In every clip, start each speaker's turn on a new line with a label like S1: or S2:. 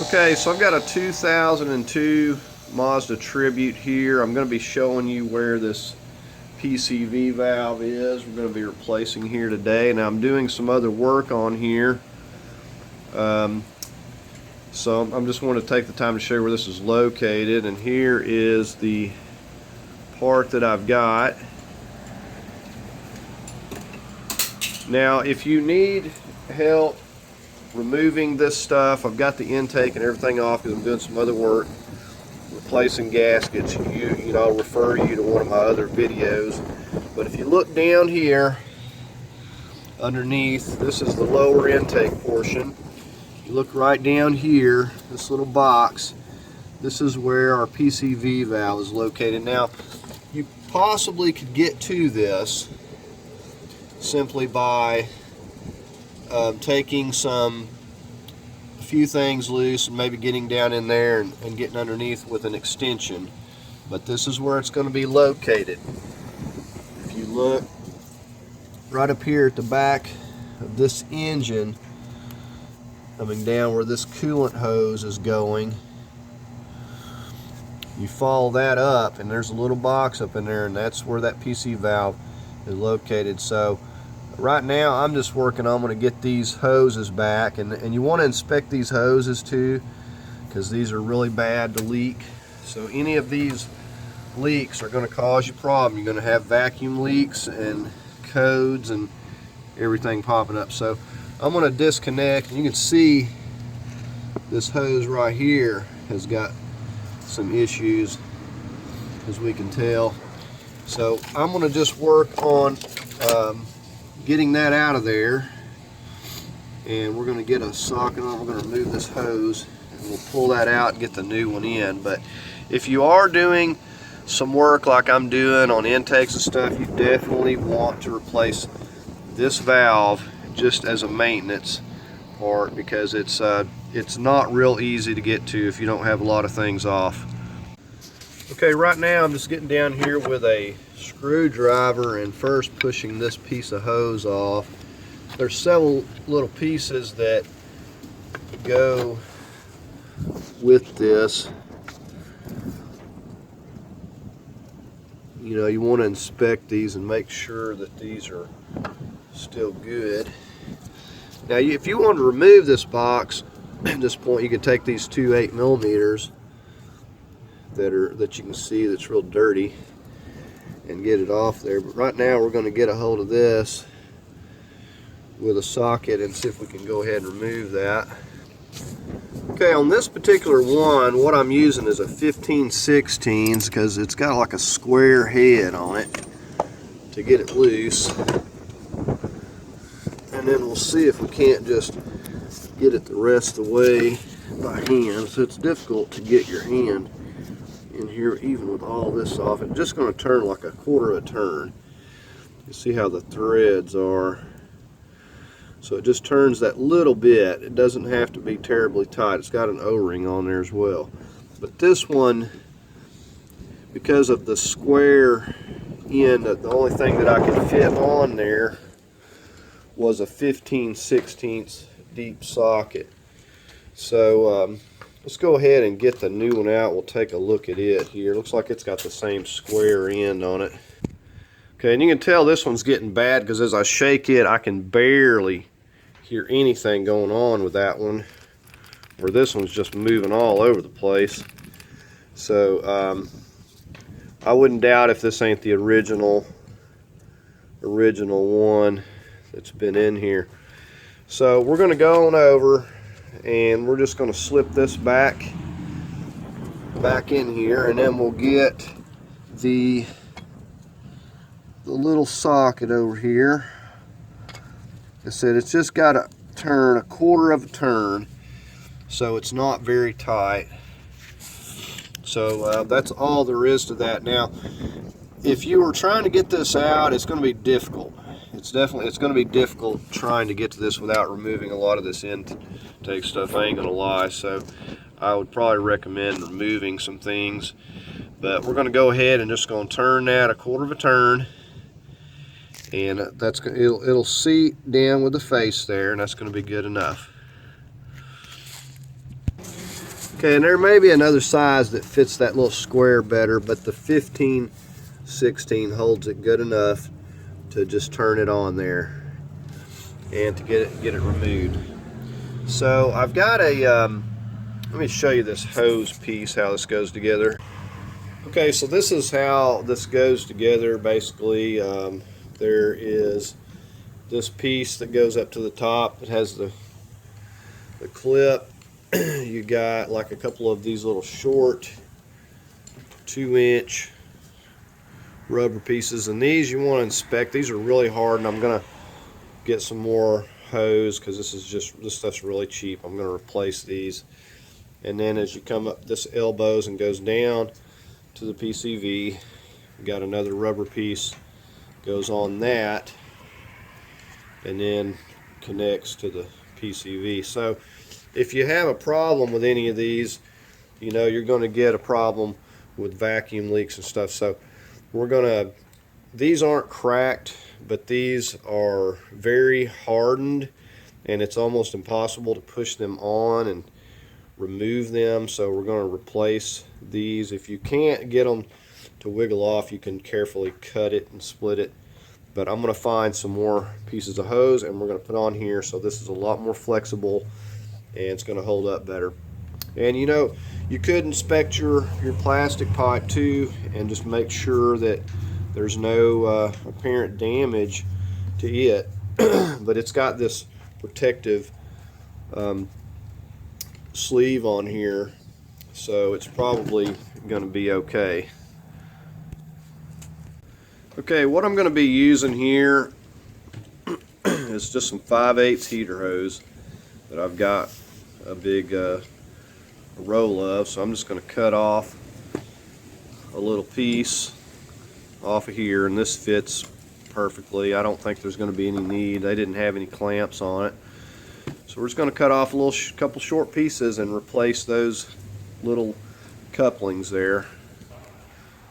S1: Okay, so I've got a 2002 Mazda Tribute here. I'm going to be showing you where this PCV valve is. We're going to be replacing here today. Now I'm doing some other work on here. So I'm just want to take the time to show you where this is located. And here is the part that I've got. Now if you need help removing this stuff, I've got the intake and everything off because I'm doing some other work replacing gaskets. I'll refer you to one of my other videos. But if you look down here underneath, this is the lower intake portion. You look right down here, this little box, this is where our PCV valve is located. Now you possibly could get to this simply by taking a few things loose and maybe getting down in there and getting underneath with an extension. But this is where it's going to be located. If you look right up here at the back of this engine, coming down where this coolant hose is going, you follow that up and there's a little box up in there, and that's where that PC valve is located. So right now I'm just working on, I'm going to get these hoses back, and you want to inspect these hoses too, because these are really bad to leak. So any of these leaks are going to cause you a problem. You're going to have vacuum leaks and codes and everything popping up. So I'm going to disconnect, and you can see this hose right here has got some issues, as we can tell. So I'm going to just work on getting that out of there, and we're going to get a socket on. We're going to remove this hose and we'll pull that out and get the new one in. But if you are doing some work like I'm doing on intakes and stuff, you definitely want to replace this valve just as a maintenance part, because it's not real easy to get to if you don't have a lot of things off. Okay, right now I'm just getting down here with a screwdriver and first pushing this piece of hose off. There's several little pieces that go with this. You want to inspect these and make sure that these are still good. Now if you want to remove this box at this point, you can take these two 8mm that you can see that's real dirty and get it off there. But right now we're going to get a hold of this with a socket and see if we can go ahead and remove that. Okay, on this particular one, what I'm using is a 15/16 because it's got like a square head on it to get it loose. And then we'll see if we can't just get it the rest of the way by hand. So it's difficult to get your hand in here even with all this off. It's just going to turn like a quarter of a turn. You see how the threads are. So it just turns that little bit. It doesn't have to be terribly tight. It's got an O-ring on there as well. But this one, because of the square end, the only thing that I could fit on there was a 15/16 deep socket. So let's go ahead and get the new one out. We'll take a look at it here. Looks like it's got the same square end on it. Okay, and you can tell this one's getting bad because as I shake it, I can barely hear anything going on with that one, where this one's just moving all over the place. So I wouldn't doubt if this ain't the original one that's been in here. So we're going to go on over and we're just going to slip this back in here, and then we'll get the little socket over here. Like I said, it's just got to turn a quarter of a turn, so it's not very tight. So that's all there is to that. Now if you were trying to get this out, it's going to be difficult. It's going to be difficult trying to get to this without removing a lot of this intake stuff, I ain't gonna lie. So I would probably recommend removing some things, but we're going to go ahead and just going to turn that a quarter of a turn, and it'll seat down with the face there, and that's going to be good enough. Okay, and there may be another size that fits that little square better, but the 15/16 holds it good enough to just turn it on there and to get it removed. So I've got a let me show you this hose piece, how this goes together. Okay, so this is how this goes together. Basically, there is this piece that goes up to the top. It has the clip. You got like a couple of these little short 2-inch rubber pieces, and these you want to inspect. These are really hard, and I'm gonna get some more hose because this stuff's really cheap. I'm gonna replace these. And then as you come up this elbows and goes down to the PCV, you got another rubber piece goes on that and then connects to the PCV. So if you have a problem with any of these, you know you're going to get a problem with vacuum leaks and stuff. So these aren't cracked, but these are very hardened, and it's almost impossible to push them on and remove them. So we're going to replace these. If you can't get them to wiggle off, you can carefully cut it and split it. But I'm going to find some more pieces of hose and we're going to put on here, so this is a lot more flexible and it's going to hold up better. And you know, you could inspect your plastic pipe too and just make sure that there's no apparent damage to it. But it's got this protective sleeve on here, so it's probably going to be okay. Okay, what I'm going to be using here is just some 5/8 heater hose that I've got a big roll of. So I'm just going to cut off a little piece off of here, and this fits perfectly. I don't think there's going to be any need. They didn't have any clamps on it. So we're just going to cut off a couple short pieces and replace those little couplings there.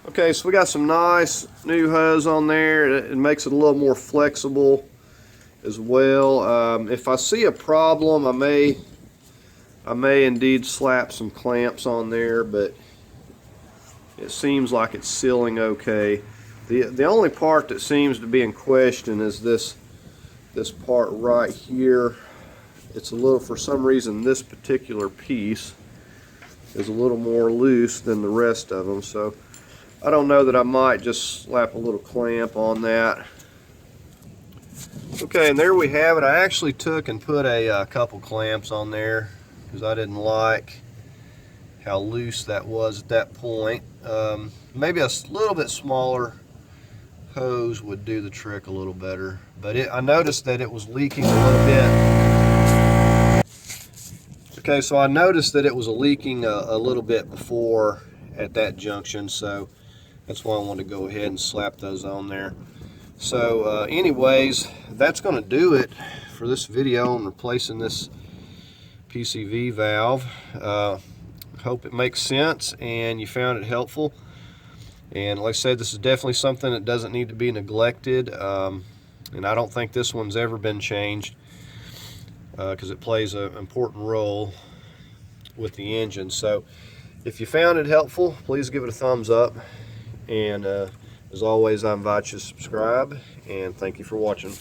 S1: Okay, so we got some nice new hose on there. It makes it a little more flexible as well. If I see a problem, I may indeed slap some clamps on there, but it seems like it's sealing okay. The only part that seems to be in question is this part right here. It's a little, for some reason, this particular piece is a little more loose than the rest of them. So I don't know that I might just slap a little clamp on that. Okay, and there we have it. I actually took and put a couple clamps on there because I didn't like how loose that was at that point. Maybe a little bit smaller hose would do the trick a little better, but I noticed that it was leaking a little bit. Okay, so I noticed that it was leaking a little bit before at that junction, so that's why I want to go ahead and slap those on there. So anyways, that's going to do it for this video on replacing this PCV valve. Hope it makes sense and you found it helpful. And like I said, this is definitely something that doesn't need to be neglected. And I don't think this one's ever been changed because it plays an important role with the engine. So if you found it helpful, please give it a thumbs up. And as always, I invite you to subscribe, and thank you for watching.